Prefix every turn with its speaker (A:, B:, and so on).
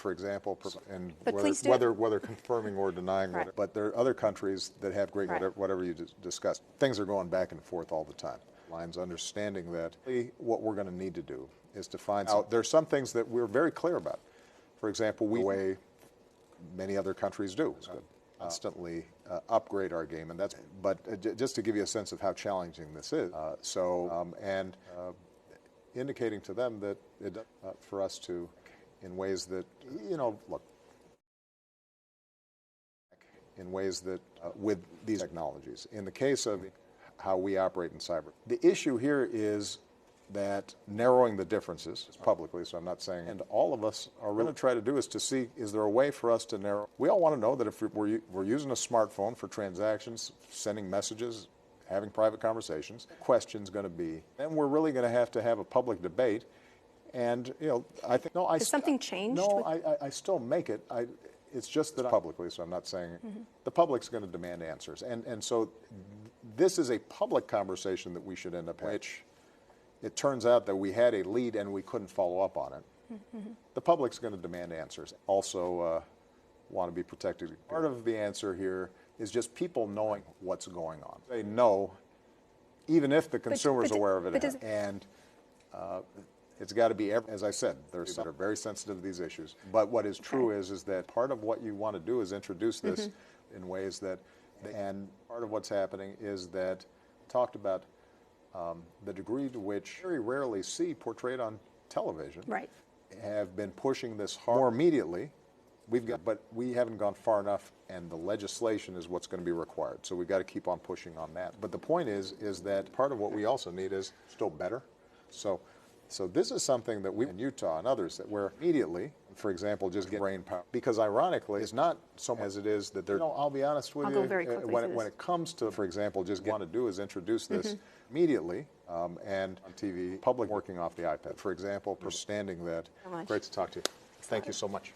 A: for example, and
B: But please do.
A: whether confirming or denying,
B: Right.
A: but there are other countries that have great,
B: Right.
A: whatever you discussed. Things are going back and forth all the time. Lines understanding that what we're going to need to do is to find out. There are some things that we're very clear about. For example, the way many other countries do. Constantly upgrade our game, and that's. But just to give you a sense of how challenging this is, indicating to them that for us to, in ways that look, in ways that with these technologies, in the case of how we operate in cyber, the issue here is that narrowing the differences publicly, so I'm not saying, and all of us are really trying to do is to see, is there a way for us to narrow? We all want to know that if we're using a smartphone for transactions, sending messages, having private conversations, the question's going to be, and we're really going to have a public debate. And, I think, no,
B: Has something changed?
A: No, I still make it. It's just that publicly, so I'm not saying the public's going to demand answers. And so this is a public conversation that we should end up having. Which it turns out that we had a lead and we couldn't follow up on it. The public's going to demand answers. Also want to be protected. Part of the answer here is just people knowing what's going on. They know, even if the consumer's aware of it. And it's got to be, as I said, there's some that are very sensitive to these issues. But what is true is that part of what you want to do is introduce this in ways that, and part of what's happening is that talked about the degree to which very rarely see portrayed on television,
B: right,
A: have been pushing this hard. More immediately. But we haven't gone far enough, and the legislation is what's going to be required. So we've got to keep on pushing on that. But the point is that part of what we also need is still better. So this is something that we in Utah and others that we're immediately, for example, just get brain power. Because ironically, it's not so much as it is that they're. I'll be honest with you.
B: Go very quickly
A: when it comes to, for example, just want to do is introduce this immediately and on TV, public working off the iPad, for example, understanding that. Great to talk to you. Thank you so much.